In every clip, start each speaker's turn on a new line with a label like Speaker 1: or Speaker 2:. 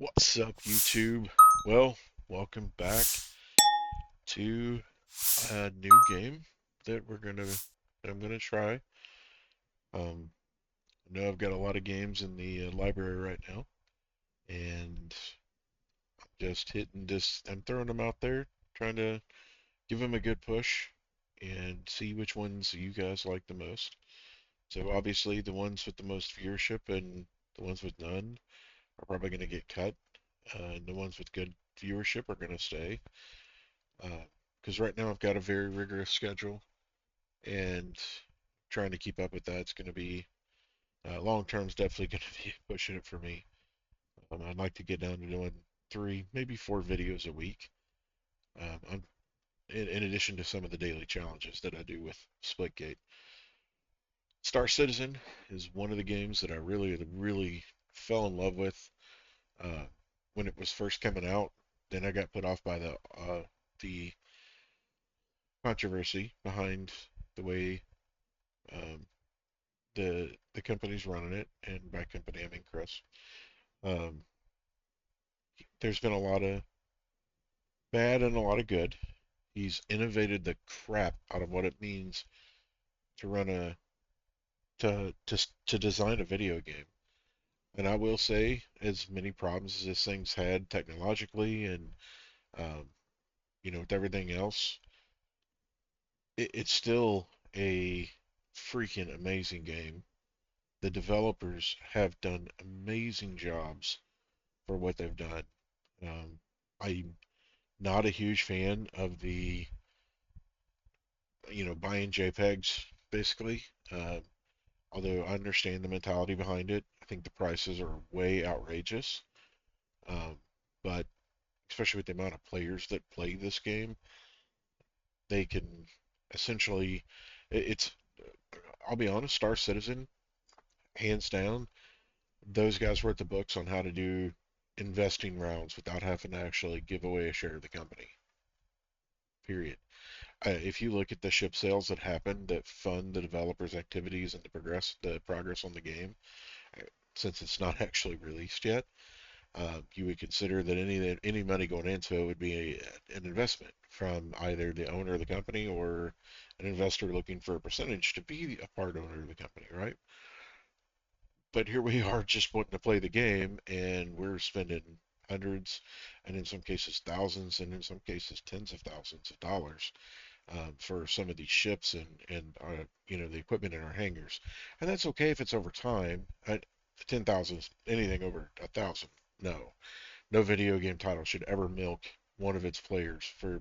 Speaker 1: What's up, YouTube? Well, welcome back to a new game that I'm gonna try. I know I've got a lot of games in the library right now, and I'm throwing them out there, trying to give them a good push and see which ones you guys like the most. So obviously, the ones with the most viewership and the ones with none are probably gonna get cut, and the ones with good viewership are gonna stay. Because right now I've got a very rigorous schedule, and trying to keep up with that's going to be long term is definitely going to be pushing it for me. I'd like to get down to doing three, maybe four videos a week. In addition to some of the daily challenges that I do with Splitgate. Star Citizen is one of the games that I really fell in love with uh, when it was first coming out. Then I got put off by the controversy behind the way um, the company's running it, and by company I mean Chris. Um, there's been a lot of bad and a lot of good. He's innovated the crap out of what it means to run a to design a video game. And I will say, as many problems as this thing's had technologically and um, with everything else, it's still a freaking amazing game. The developers have done amazing jobs for what they've done. Um, I'm not a huge fan of the, buying JPEGs, basically. Uh, Although I understand the mentality behind it, I think the prices are way outrageous. Um, but especially with the amount of players that play this game, they can essentially, it's, I'll be honest, Star Citizen, hands down, those guys wrote the books on how to do investing rounds without having to actually give away a share of the company. Period. If you look at the ship sales that happen that fund the developers' activities and the progress on the game, uh, since it's not actually released yet, you would consider that any money going into it would be an investment from either the owner of the company or an investor looking for a percentage to be a part owner of the company, right? But here we are just wanting to play the game, and we're spending hundreds, and in some cases thousands, and in some cases tens of thousands of dollars for some of these ships and the equipment in our hangars. And that's okay if it's over time. 10,000, anything over 1,000. No, no video game title should ever milk one of its players for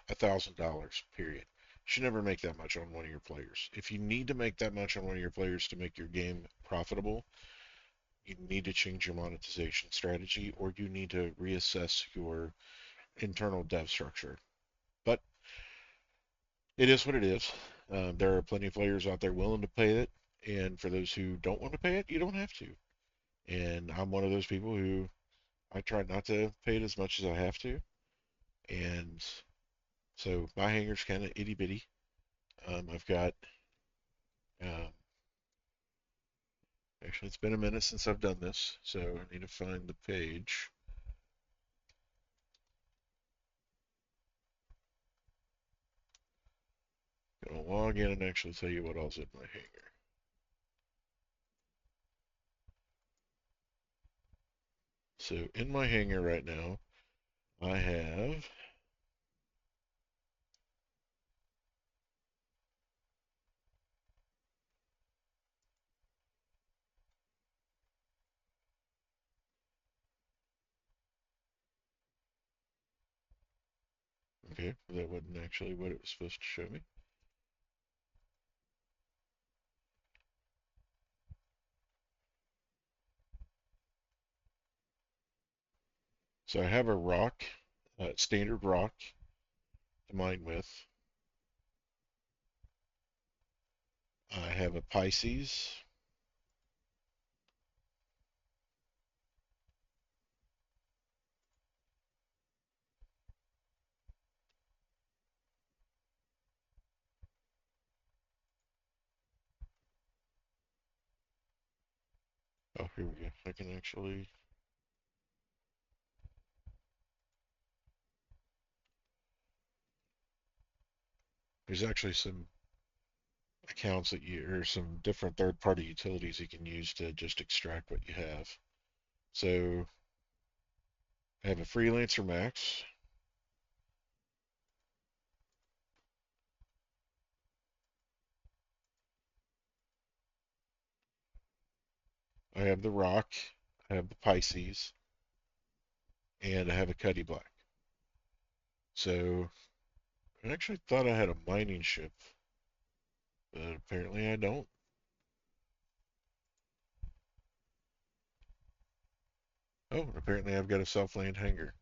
Speaker 1: $1,000. Period. Should never make that much on one of your players. If you need to make that much on one of your players to make your game profitable, you need to change your monetization strategy, or you need to reassess your internal dev structure. But it is what it is. There are plenty of players out there willing to pay it, and for those who don't want to pay it, you don't have to. And I'm one of those people who I try not to pay it as much as I have to, and so my hanger's kind of itty bitty. I've got um, actually it's been a minute since I've done this, so I need to find the page. Gonna log in and actually tell you what all's in my hanger. So in my hanger right now, I have. Okay, that wasn't actually what it was supposed to show me. So I have a rock, standard rock to mine with. I have a Pisces. Oh, here we go. I can actually. There's actually some accounts that you, or some different third-party utilities you can use to just extract what you have. So I have a Freelancer Max. I have the Rock. I have the Pisces. And I have a Cuddy Black. So I actually thought I had a mining ship, but apparently I don't. Oh, apparently I've got a self-land hangar.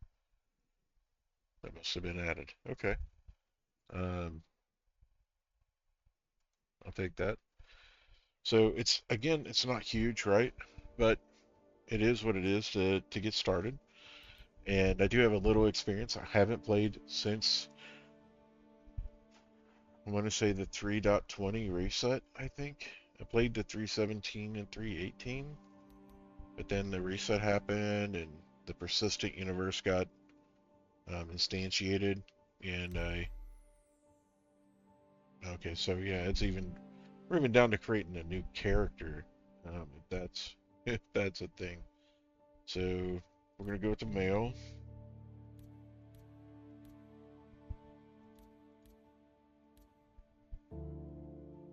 Speaker 1: That must have been added. Okay. Um, I'll take that. So it's again, it's not huge, right? But it is what it is to get started. And I do have a little experience. I haven't played since I want to say the 3.20 reset, I think. I played the 3.17 and 3.18, but then the reset happened and the persistent universe got instantiated, and I okay, so yeah, it's even we're even down to creating a new character, if that's if that's a thing. So we're gonna go with the male.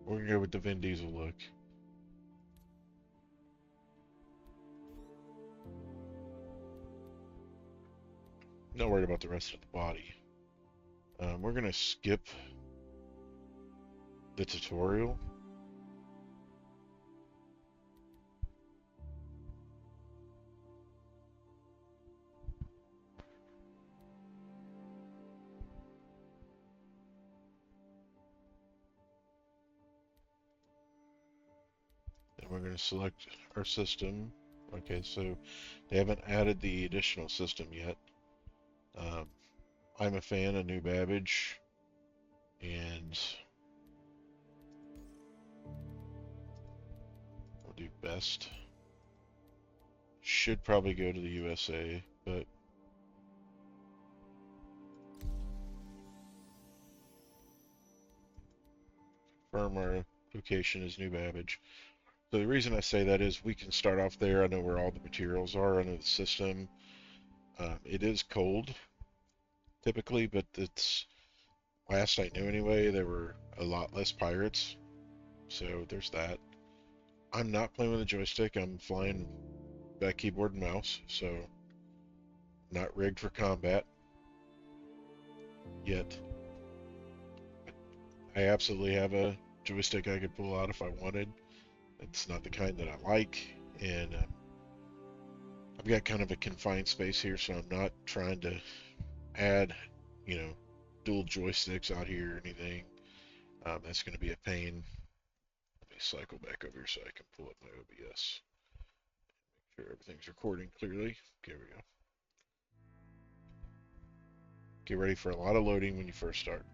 Speaker 1: We're gonna go with the Vin Diesel look. Not worried about the rest of the body. We're gonna skip the tutorial. And we're going to select our system. Okay, so they haven't added the additional system yet. Um, I'm a fan of new Babbage, and we'll do best. Should probably go to the USA, but confirm our location is New Babbage. So the reason I say that is we can start off there. I know where all the materials are. I know the system. It is cold typically, but it's last I knew anyway. There were a lot less pirates, so there's that. I'm not playing with a joystick. I'm flying back keyboard and mouse, so not rigged for combat yet. I absolutely have a joystick I could pull out if I wanted. It's not the kind that I like, and I've got kind of a confined space here, so I'm not trying to add, you know, dual joysticks out here or anything. That's going to be a pain. Let me cycle back over here so I can pull up my OBS. Make sure everything's recording clearly. Here we go. Get ready for a lot of loading when you first start.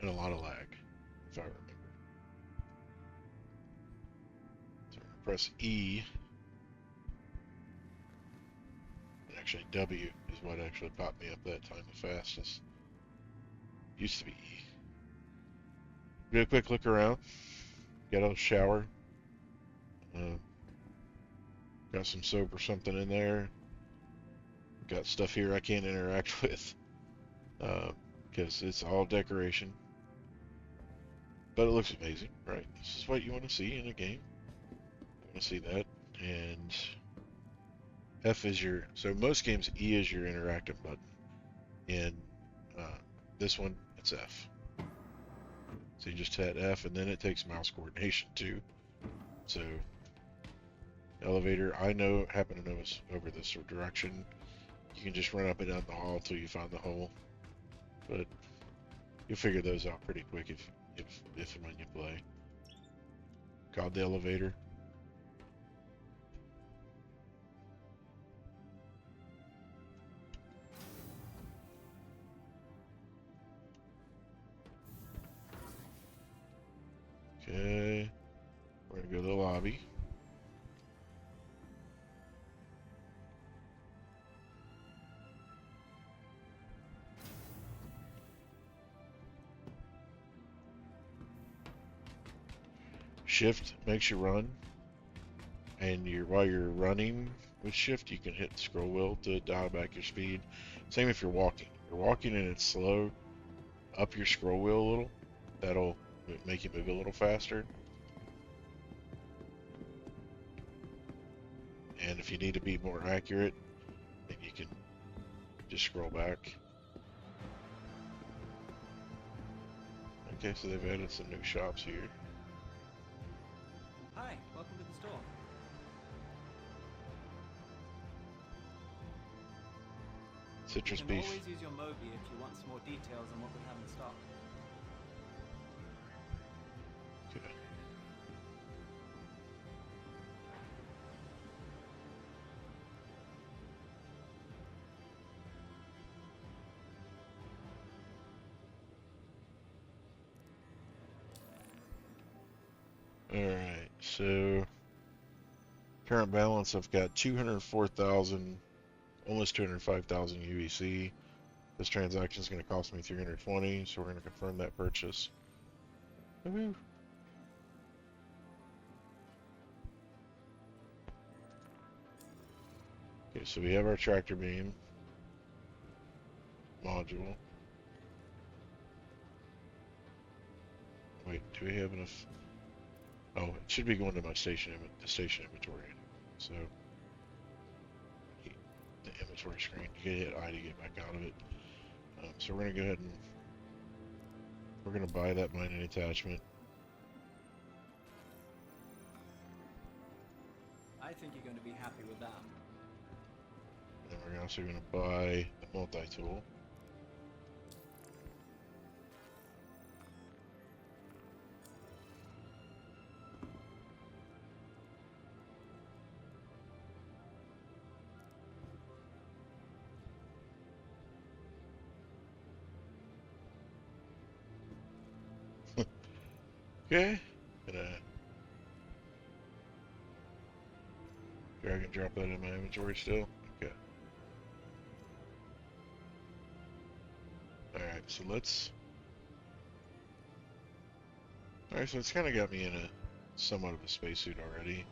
Speaker 1: And a lot of lag, if I remember. So I'm going to press E. And actually, W is what actually popped me up that time the fastest. Used to be E. Do a quick look around. Got a shower. Uh, got some soap or something in there. Got stuff here I can't interact with because it's all decoration. But it looks amazing, right? This is what you want to see in a game. You want to see that. And F is your, so most games E is your interactive button. In uh, this one, it's F. So you just hit F, and then it takes mouse coordination too. So elevator, I know, happen to know is over this direction. You can just run up and down the hall till you find the hole. But you'll figure those out pretty quick if and when you play. God, the elevator. Okay, we're gonna go to the lobby. shift makes you run, and while you're running with shift, you can hit the scroll wheel to dial back your speed. Same if you're walking. If you're walking and it's slow, up your scroll wheel a little. That'll make you move a little faster. And if you need to be more accurate, then you can just scroll back. Okay, so they've added some new shops here.
Speaker 2: Hi, welcome to the store.
Speaker 1: Citrus
Speaker 2: you
Speaker 1: beef.
Speaker 2: can always use your Mobi if you want some more details on what we have in stock.
Speaker 1: Okay. Alright, so current balance, I've got 204,000, almost 205,000 UEC. This transaction is going to cost me 320, so we're going to confirm that purchase. Woohoo! Okay, so we have our tractor beam module. Wait, do we have enough? Oh, it should be going to my station inventory. So the inventory screen, you gotta hit I to get back out of it. So we're gonna go ahead and we're gonna buy that mining attachment.
Speaker 2: I think you're going to be happy with that.
Speaker 1: And we're also gonna buy the multi-tool. Okay, gonna drag and drop that in my inventory still. Okay. Alright, so let's... Alright, so it's kind of got me in a somewhat of a spacesuit already.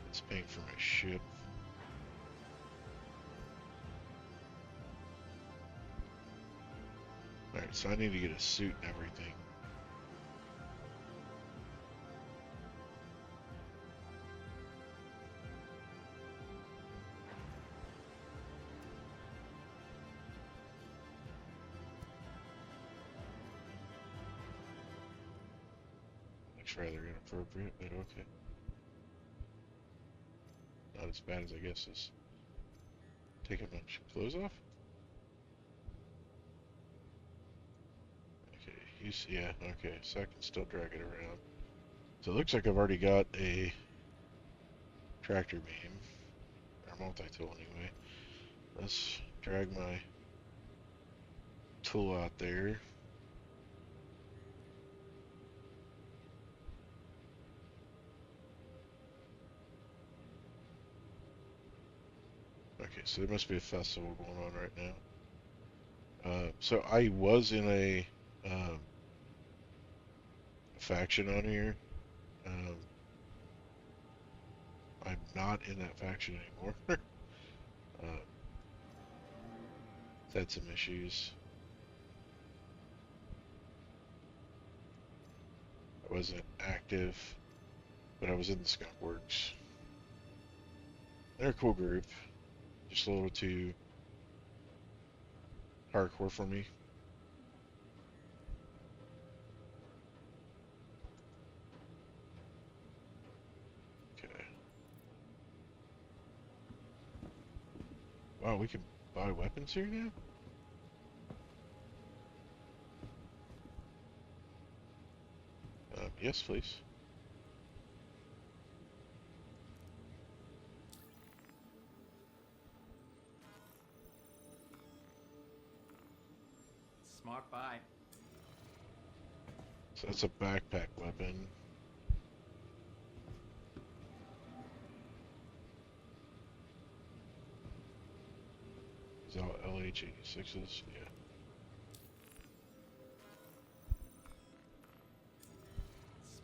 Speaker 1: It's paying for my ship. Alright, so I need to get a suit and everything. Looks rather inappropriate, but okay. Not as bad as I guess is taking my clothes off. Okay, yeah, okay, so I can still drag it around. So it looks like I've already got a tractor beam, or multi-tool anyway. Let's drag my tool out there. Okay, so there must be a festival going on right now. So I was in a faction on here. I'm not in that faction anymore. Had some issues. I wasn't active, but I was in the Skunk Works. They're a cool group. Just a little too hardcore for me. Okay. Wow, we can buy weapons here now? Yes, please.
Speaker 2: Smart buy.
Speaker 1: So that's a backpack weapon. Is all LH86s? Yeah.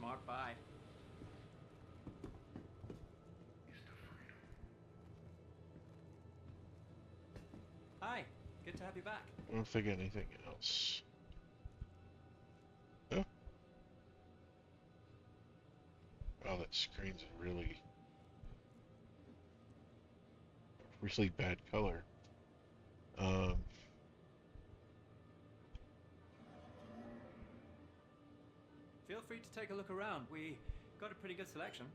Speaker 2: Mark by. Hi, good to have you back.
Speaker 1: I don't think anything else. Oh, wow, that screen's a really bad color. Um,
Speaker 2: Feel free to take a look around. We got a pretty good selection.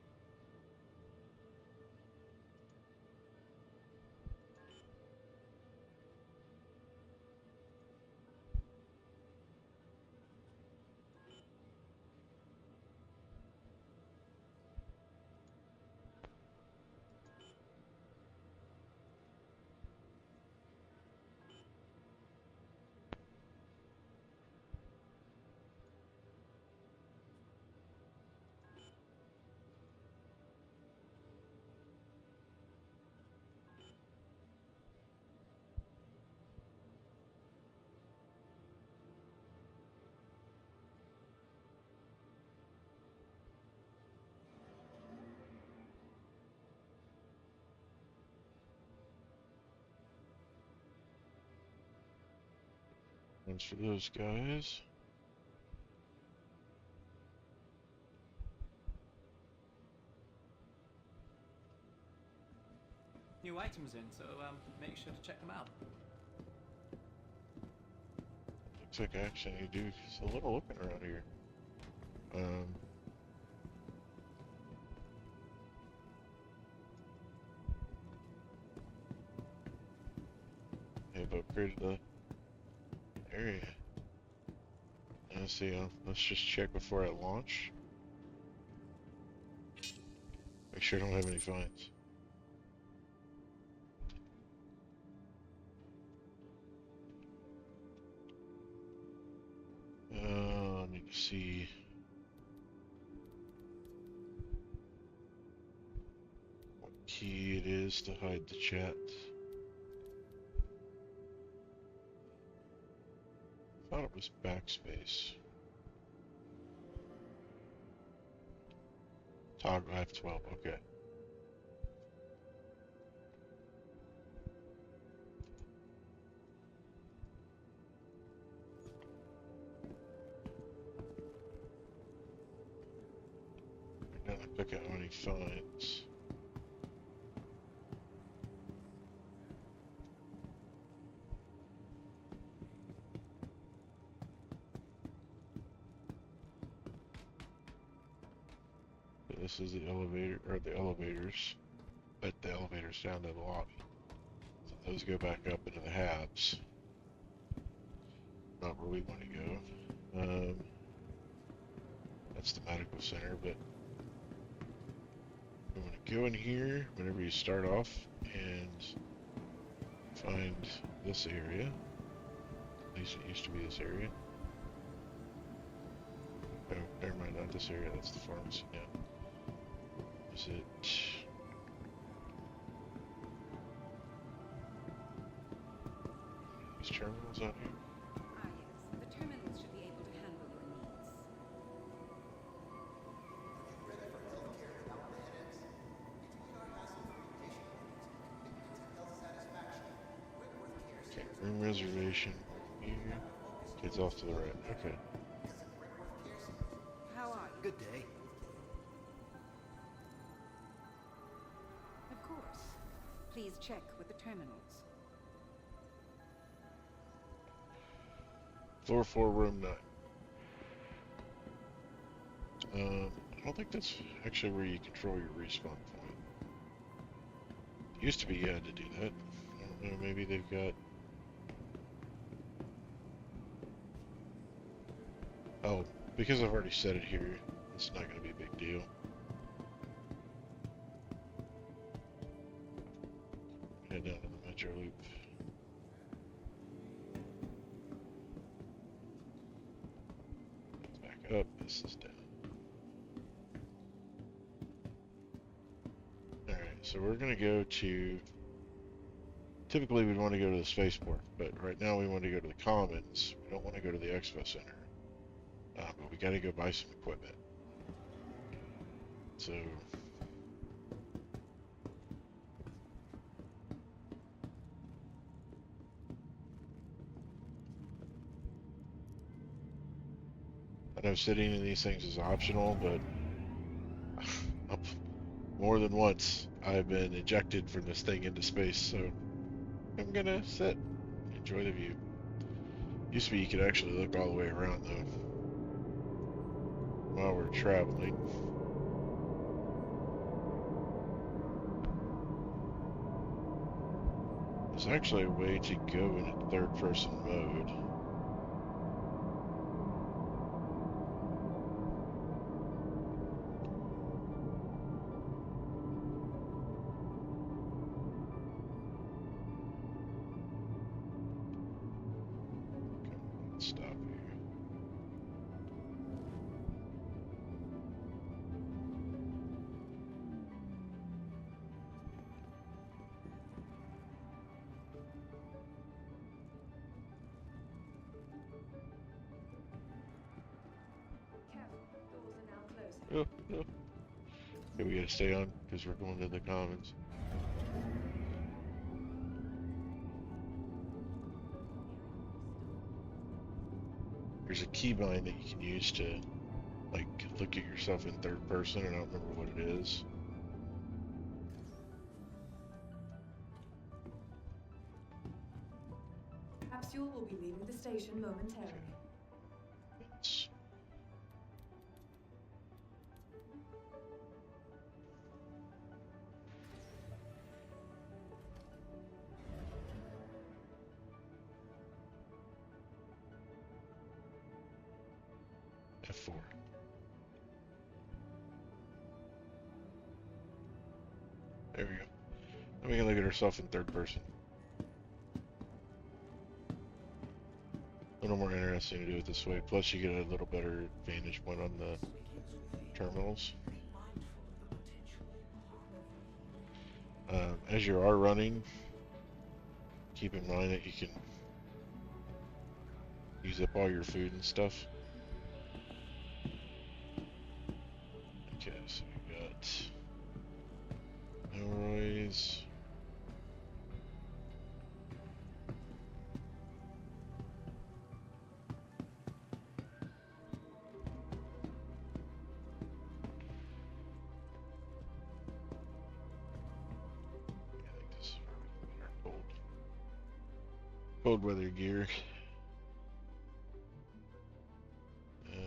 Speaker 1: one's for those guys.
Speaker 2: New items in, so make sure to check them out.
Speaker 1: Looks like I actually need to do just a little looking around here. They've upgraded the area. Let's see, let's just check before I launch. Make sure I don't have any fines. I need to see. What key it is to hide the chat. Thought it was backspace. Toggle F12, okay. I'm gonna pick out any fines. This is the elevator, or the elevators, but the elevators down to the lobby. So those go back up into the habs. Not where we want to go. That's the medical center, but we want to go in here whenever you start off and find this area. At least it used to be this area. Oh, never mind, not this area, that's the pharmacy now. Is it... These terminals out here?
Speaker 3: Ah, yes. The terminals should be able to handle your needs.
Speaker 1: Okay, room reservation here. Kids off to the right. Okay.
Speaker 3: How are you?
Speaker 4: Good day.
Speaker 3: Of course. Please check with the terminals.
Speaker 1: Floor 4, room 9. I don't think that's actually where you control your respawn point. It used to be you had to do that. I don't know, maybe they've got... Oh, because I've already set it here, it's not going to be a big deal. Head down to the Metro Loop. Back up, this is down. Alright, so we're going to go to... Typically we'd want to go to the spaceport, but right now we want to go to the Commons. We don't want to go to the Expo Center. But we got to go buy some equipment. So I know sitting in these things is optional, but more than once I've been ejected from this thing into space, so I'm gonna sit, enjoy the view. Used to be you could actually look all the way around though while we're traveling. There's actually a way to go in a third-person mode. Okay, let's stop here.
Speaker 3: Careful, doors are now closing.
Speaker 1: Oh, oh. Okay, we gotta stay on because we're going to the commons. There's a keybind that you can use to, like, look at yourself in third person, and I don't remember what it is.
Speaker 4: Capsule will be leaving the station momentarily.
Speaker 1: It's F4. There we go. Now we can look at ourselves in third person. A little more interesting to do it this way. Plus, you get a little better vantage point on the terminals. As you are running, keep in mind that you can use up all your food and stuff. Okay, so we got Elroy's. I think this is where we can get our cold weather gear.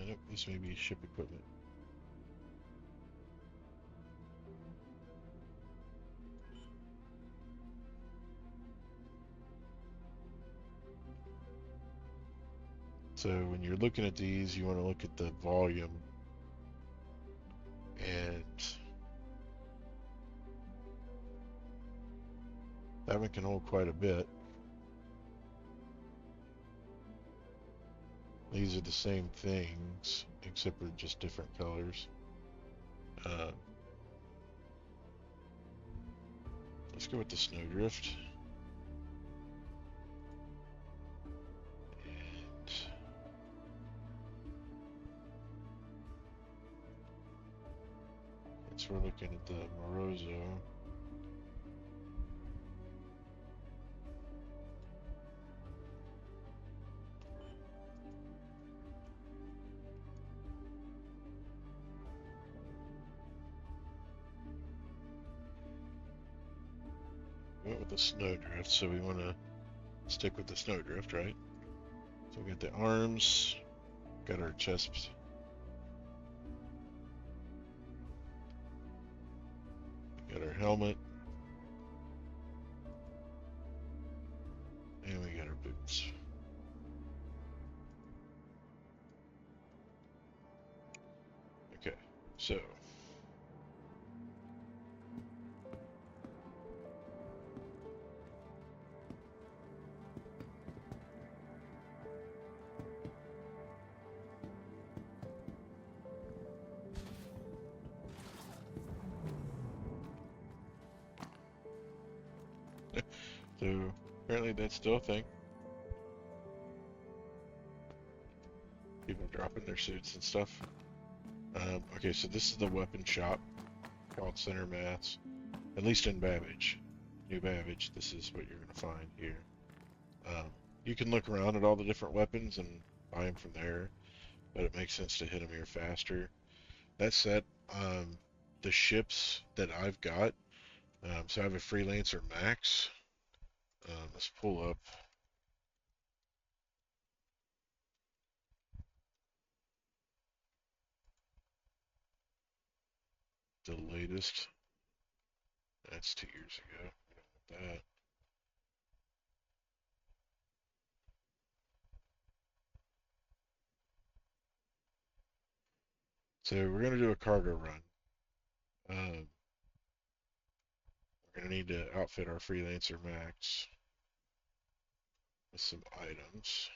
Speaker 1: Nope, this may be ship equipment. So when you're looking at these, you want to look at the volume, and that one can hold quite a bit. These are the same things, except for just different colors. Let's go with the snowdrift. And so we're looking at the Morozo. We went with the snowdrift, so we want to stick with the snowdrift, right? So we got the arms, got our chest. We got our helmet. And we got our boots. Okay, so apparently that's still a thing. People dropping their suits and stuff. Okay, so this is the weapon shop. called center mass. At least in Babbage, New Babbage, this is what you're going to find here. You can look around at all the different weapons and buy them from there, but it makes sense to hit them here faster. That said, the ships that I've got, so I have a Freelancer Max. Let's pull up the latest. That's 2 years ago. We don't want that. So we're going to do a cargo run. We're going to need to outfit our Freelancer Max with some items.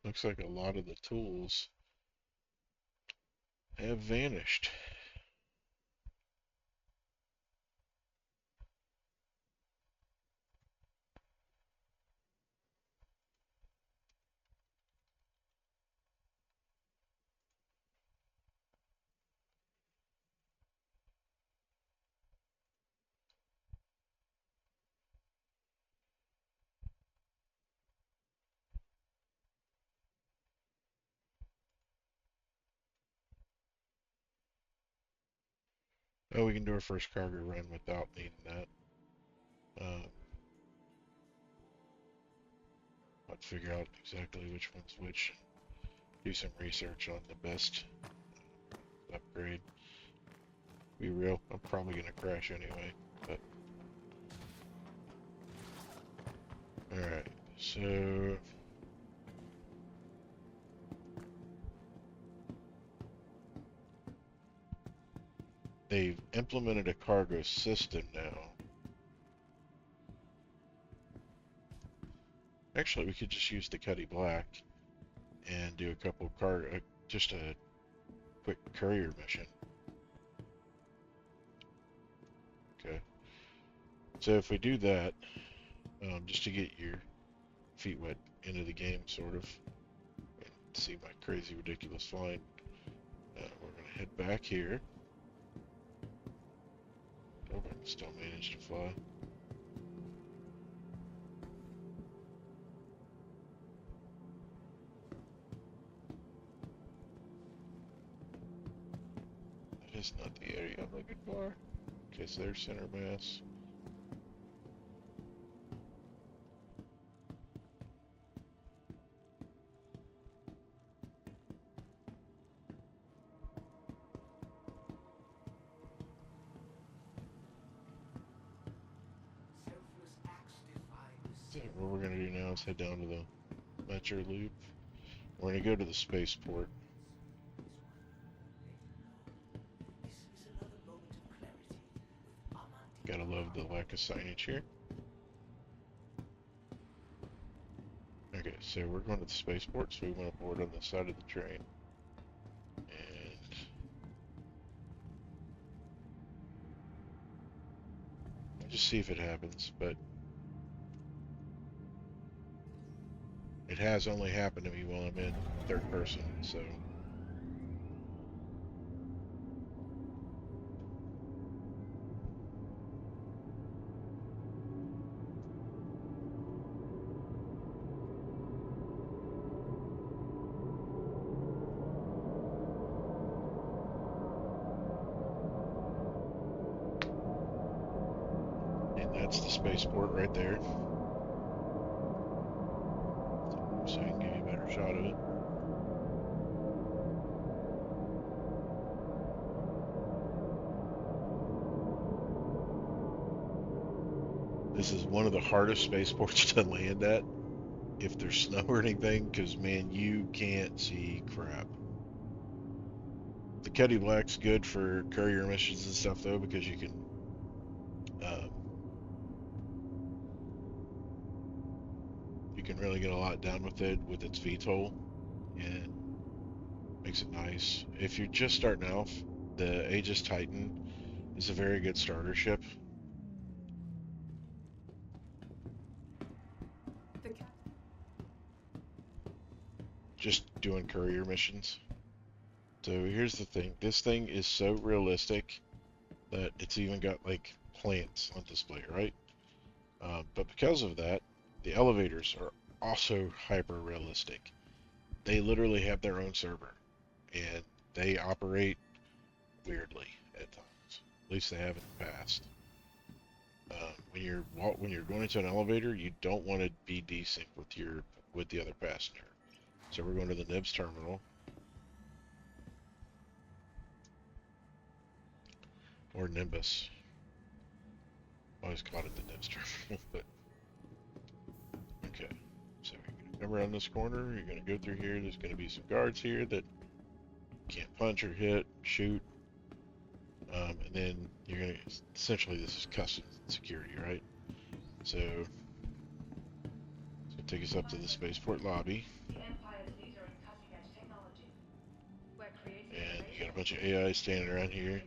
Speaker 1: Looks like a lot of the tools have vanished. Oh, we can do our first cargo run without needing that. I'd figure out exactly which one's which. Do some research on the best upgrade. Be real, I'm probably gonna crash anyway, but alright, so they've implemented a cargo system now. Actually, we could just use the Cuddy Black and do a couple just a quick courier mission. Okay. So if we do that, just to get your feet wet into the game, sort of, and see my crazy, ridiculous flying, we're gonna head back here. Oh, I can still manage to fly. That is not the area I'm looking for. Okay, so there's center mass. So what we're gonna do now is head down to the metro loop. We're gonna go to the spaceport. Gotta love the lack of signage here. Okay, so we're going to the spaceport, so we want to board on the side of the train. And I'll just see if it happens, but it has only happened to me while I'm in third person, so. That's the spaceport right there. So I can give you a better shot of it. This is one of the hardest spaceports to land at if there's snow or anything, because man, you can't see crap. The Cuddy Black's good for courier missions and stuff though, because uh, you can really get a lot done with it with its VTOL, and makes it nice. If you're just starting off, the Aegis Titan is a very good starter ship.
Speaker 4: The cap-
Speaker 1: Just doing courier missions. So here's the thing. This thing is so realistic that it's even got like plants on display, right? But because of that, the elevators are also hyper realistic. They literally have their own server, and they operate weirdly at times. At least they have in the past. When you're going into an elevator, you don't want to be desync with the other passenger. So we're going to the Nibs terminal, or Nimbus. I always called it the Nibs terminal, but okay. So you're gonna come around this corner. You're gonna go through here. There's gonna be some guards here that can't punch or hit, shoot, and then you're gonna essentially this is customs security, right? So take us up to the spaceport lobby, and you got a bunch of AI standing around here.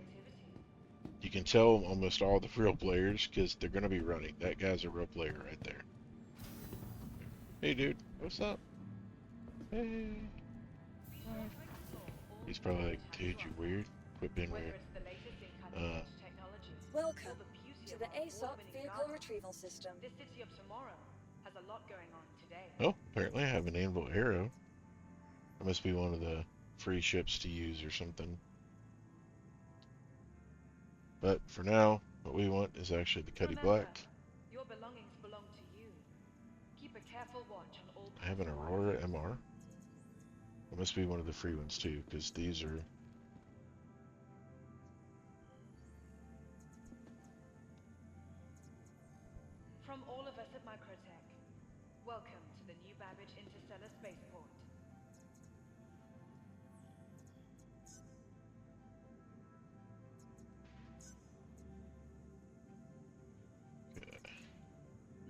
Speaker 1: You can tell almost all the real players because they're gonna be running. That guy's a real player right there. Hey dude, what's up? Hey. He's probably like, dude, you weird. Quit being weird.
Speaker 5: Welcome to the ASOP Vehicle Retrieval System.
Speaker 6: This city of tomorrow has a lot going on today.
Speaker 1: Oh, apparently I have an Anvil Arrow. That must be one of the free ships to use or something. But for now, what we want is actually the Cuddy Black.
Speaker 6: Your belongings belong to you. Keep a careful watch on all.
Speaker 1: I have an Aurora MR. It must be one of the free ones too, because these are.
Speaker 6: From all of us at microTek, welcome to the new Babbage Interstellar Spaceport.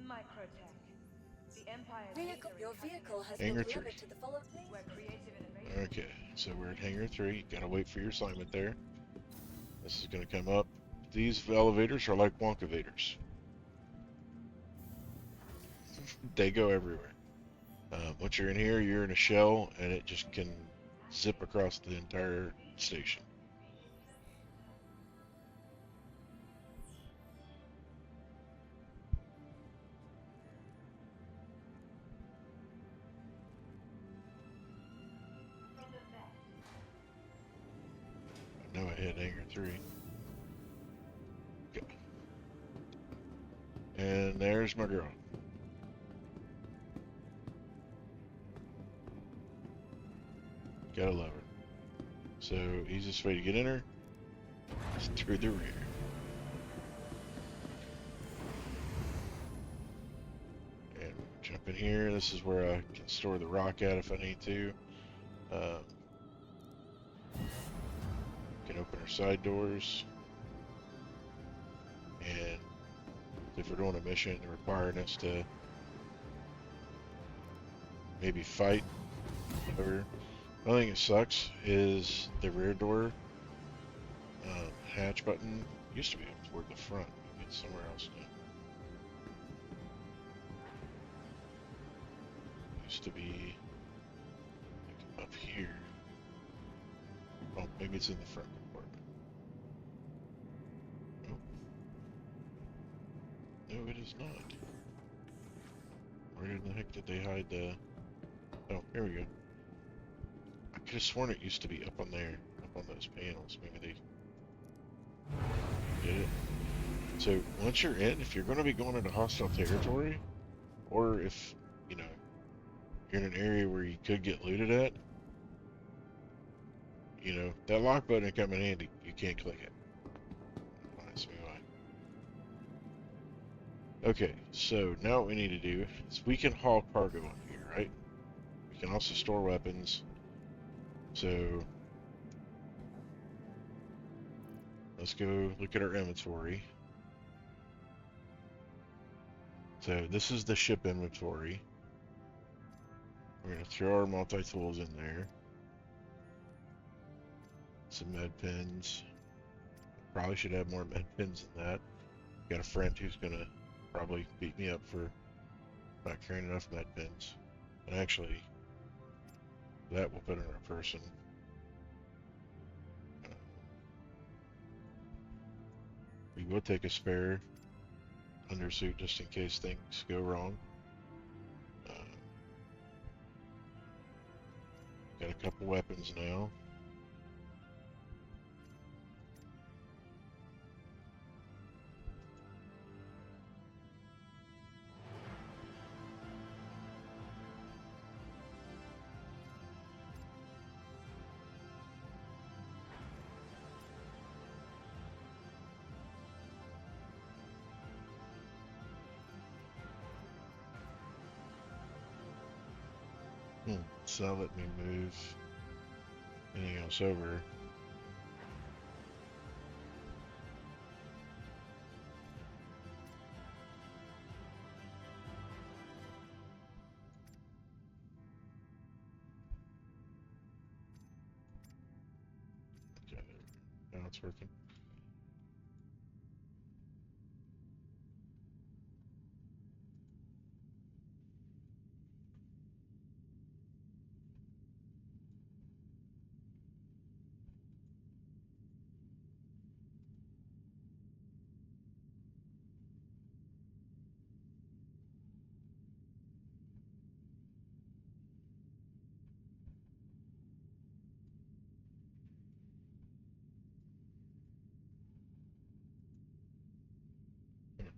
Speaker 6: microTek. The Empire's
Speaker 5: Your vehicle has
Speaker 1: Hangar
Speaker 5: been
Speaker 1: 3.
Speaker 5: delivered to the following place.
Speaker 6: where creative innovation.
Speaker 1: Okay, so we're at Hangar 3. You gotta wait for your assignment there. This is gonna come up. These elevators are like Wonkavators. They go everywhere. Once you're in here, you're in a shell, and it just can zip across the entire station. I know I hit Hangar 3. Okay. And there's my girl. Gotta love her. So, easiest way to get in her is through the rear. And jump in here. This is where I can store the rock at if I need to. Can open our side doors. And if we're doing a mission requiring us to maybe fight, whatever. The only thing that sucks is the rear door hatch button used to be up toward the front. Maybe it's somewhere else now. Used to be like up here. Oh, maybe it's in the front compartment. Nope. No, it is not. Where in the heck did they hide the... Oh, here we go. I could have sworn it used to be up on there, up on those panels. Maybe they did it. So once you're in, if you're going to be going into hostile territory, or if, you know, you're in an area where you could get looted at, you know, that lock button will come in handy. You can't click it. Reminds me why. Okay, so now what we need to do is we can haul cargo on here, right? We can also store weapons. So let's go look at our inventory. So this is the ship inventory. We're going to throw our multi-tools in there. Some med pens. Probably should have more med pens than that. Got a friend who's going to probably beat me up for not carrying enough med pens. And actually, that we'll put in our person. We will take a spare undersuit just in case things go wrong. Got a couple weapons now. It's not letting me move anything else over. Okay, now it's working.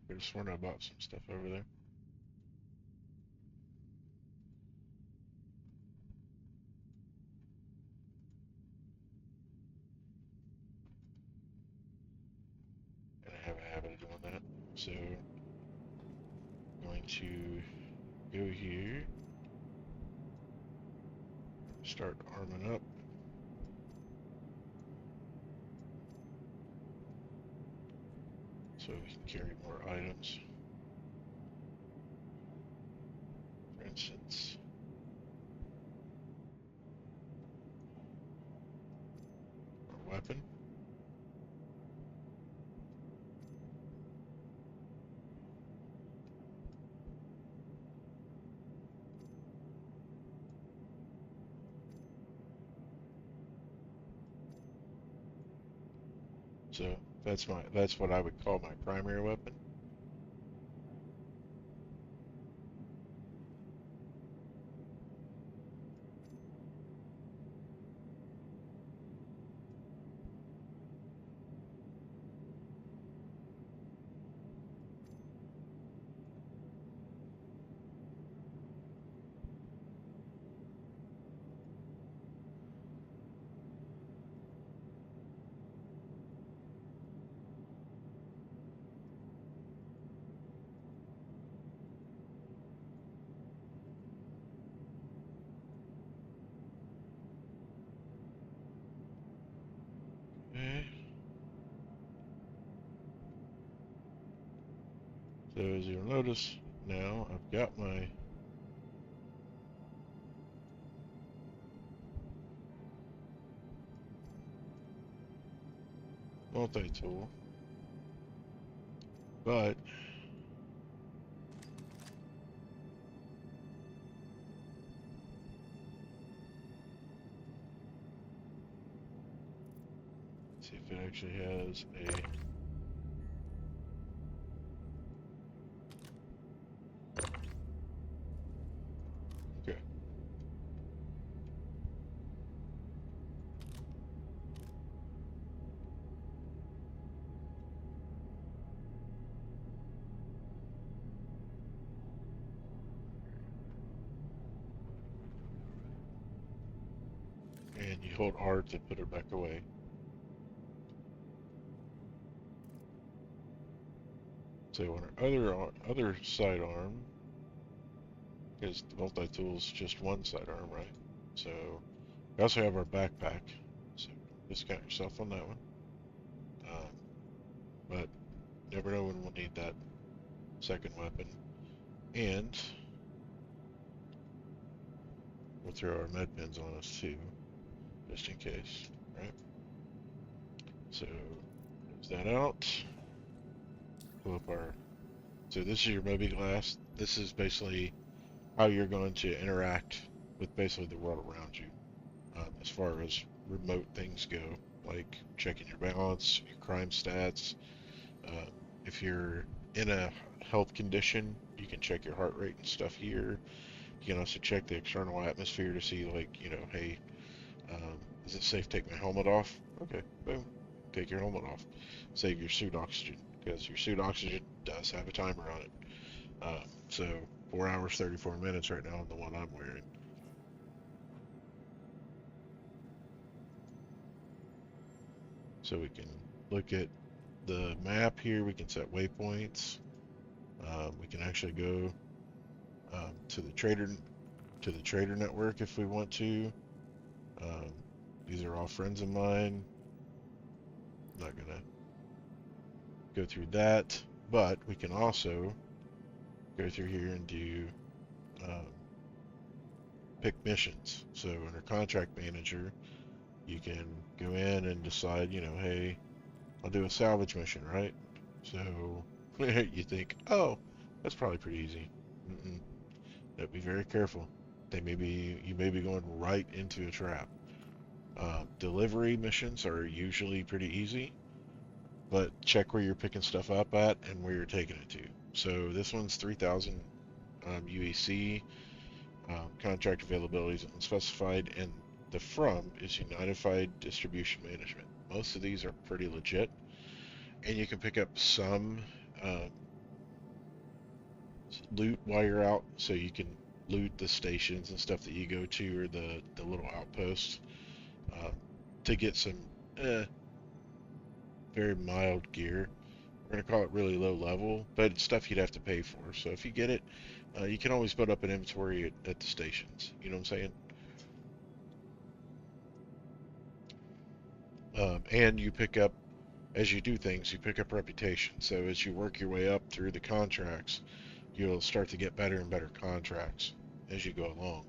Speaker 1: I just sworn I bought some stuff over there. And I have a habit of doing that. So, I'm going to go here. Start arming up. So we can carry more items. For instance, our weapon. So that's what I would call my primary weapon. Okay. So as you'll notice, now I've got my multi-tool, but let's see if it actually has a okay. You hold R to put it back away. So on our other sidearm, because the multi-tool is just one sidearm, right? So we also have our backpack. So discount yourself on that one. But never know when we'll need that second weapon. And we'll throw our med pins on us too, just in case, right? So close that out. Pull up our. So this is your Moby glass. This is basically how you're going to interact with basically the world around you, as far as remote things go, like checking your balance, your crime stats. Uh, if you're in a health condition, you can check your heart rate and stuff here. You can also check the external atmosphere to see, like, you know, hey, is it safe to take my helmet off? Okay, boom, take your helmet off. Save your suit oxygen, because your suit oxygen does have a timer on it. So 4 hours, 34 minutes right now on the one I'm wearing. So we can look at the map here. We can set waypoints. We can actually go to the trader network if we want to. These are all friends of mine. I'm not gonna go through that, but we can also go through here and do pick missions. So under contract manager, you can go in and decide, you know, hey, I'll do a salvage mission, right? So you think, oh, that's probably pretty easy. No, be very careful. You may be going right into a trap. Delivery missions are usually pretty easy, but check where you're picking stuff up at and where you're taking it to. So this one's 3,000 UEC. Contract availability is unspecified, and the from is Unified Distribution Management. Most of these are pretty legit, and you can pick up some loot while you're out, so you can loot the stations and stuff that you go to, or the little outposts, to get some very mild gear. We're going to call it really low level, but it's stuff you'd have to pay for. So if you get it, you can always put up an inventory at the stations. You know what I'm saying? And you pick up, as you do things, you pick up reputation. So as you work your way up through the contracts, you'll start to get better and better contracts as you go along.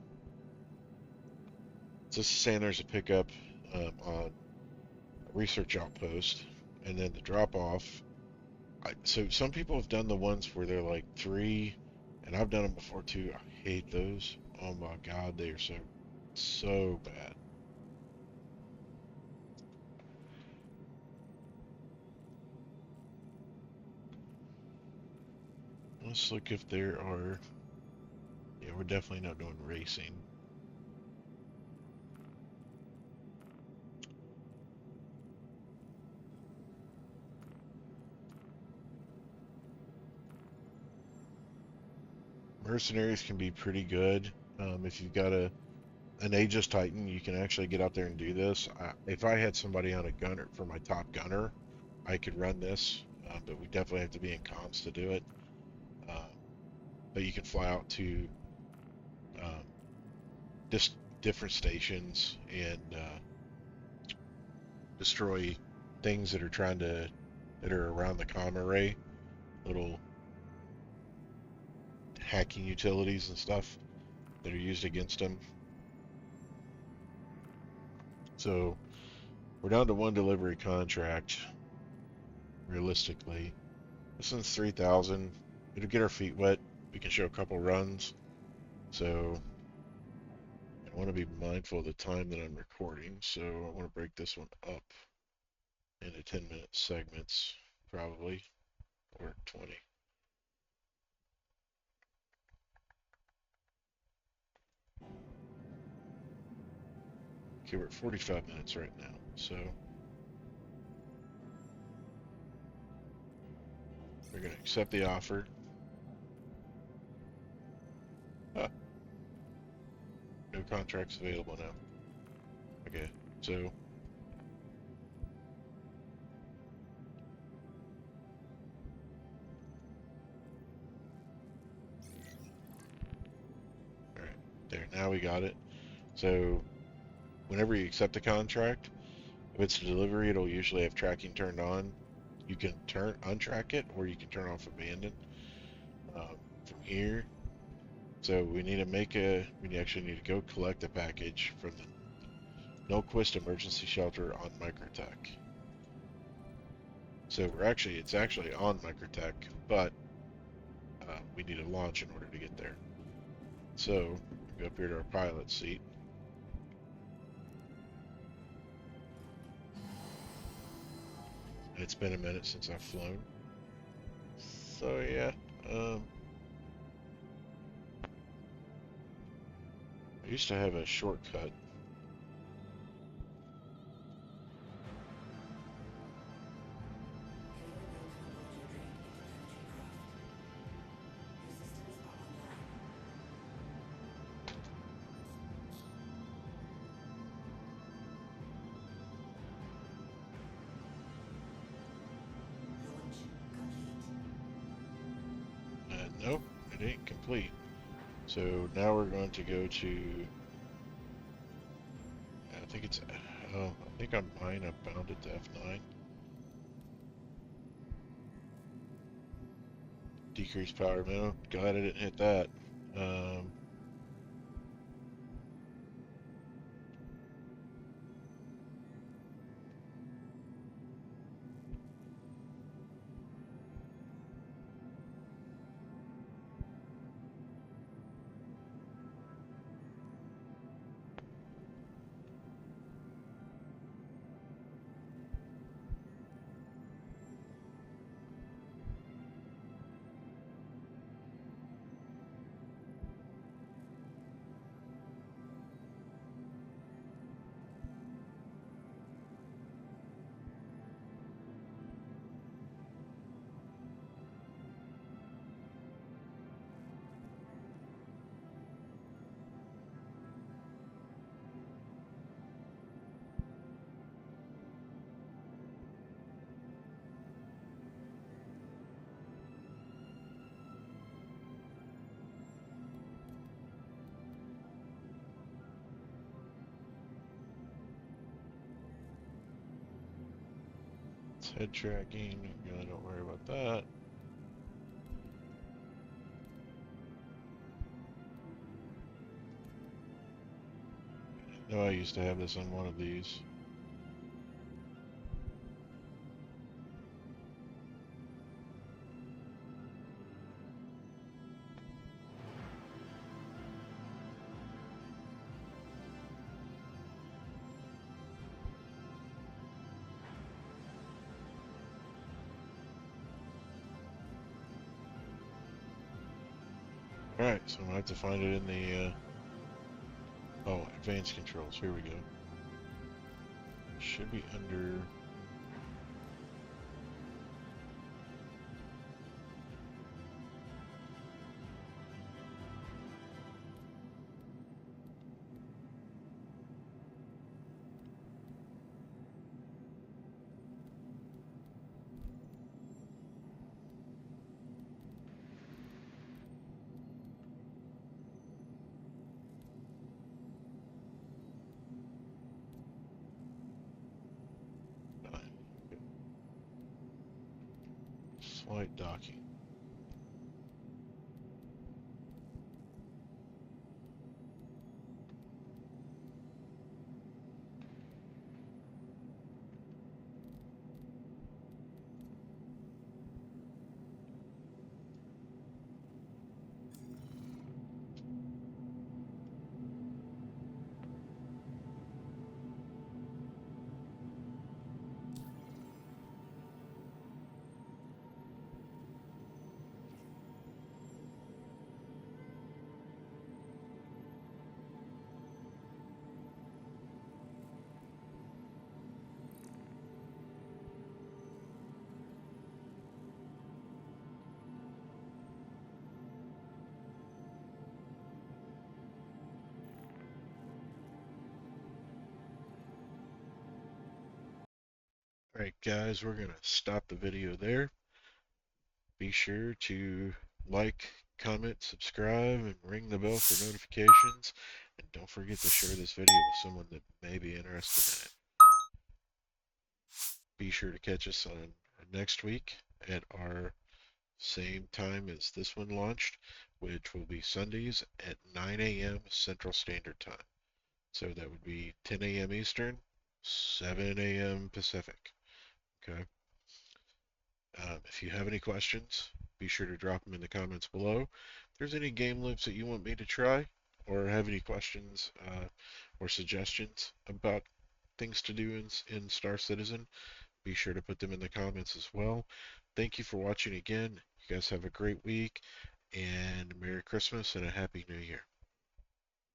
Speaker 1: So this is saying there's a pickup on a research outpost, and then the drop off. So some people have done the ones where they're like 3, and I've done them before too. I hate those. Oh my God, they are so bad. Let's look if there are. Yeah, we're definitely not doing racing. Mercenaries can be pretty good. If you've got an Aegis Titan, you can actually get out there and do this. If I had somebody on a gunner for my top gunner, I could run this, but we definitely have to be in comms to do it. But you can fly out to just different stations and destroy things that are around the comm array, little hacking utilities and stuff that are used against them. So we're down to 1 delivery contract, realistically. This one's 3,000. It'll get our feet wet. We can show a couple runs. So I want to be mindful of the time that I'm recording. So I want to break this one up into 10-minute segments, probably, or 20. Okay, we're at 45 minutes right now. So we're going to accept the offer. No contracts available now. Okay. So all right, there. Now we got it. So whenever you accept a contract, if it's a delivery, it'll usually have tracking turned on. You can untrack it, or you can turn off abandon from here. So we actually need to go collect a package from the Milquist Emergency Shelter on microTek. So it's actually on microTek, but we need a launch in order to get there. So go up here to our pilot seat. It's been a minute since I've flown. So yeah, I used to have a shortcut. Nope, it ain't complete. So now we're going to go to, I think it's, I think on mine I bound it to F9. Decrease power minimum. Glad I didn't hit that. It's head tracking. Really don't worry about that. I know I used to have this on one of these. Alright, so I'm gonna have to find it in the, oh, advanced controls. Here we go. Should be under, flight docking. Alright, guys, we're going to stop the video there. Be sure to like, comment, subscribe, and ring the bell for notifications. And don't forget to share this video with someone that may be interested in it. Be sure to catch us on next week at our same time as this one launched, which will be Sundays at 9 a.m. Central Standard Time. So that would be 10 a.m. Eastern, 7 a.m. Pacific. Okay. If you have any questions, be sure to drop them in the comments below. If there's any game loops that you want me to try, or have any questions or suggestions about things to do in Star Citizen, be sure to put them in the comments as well. Thank you for watching again. You guys have a great week, and Merry Christmas and a Happy New Year.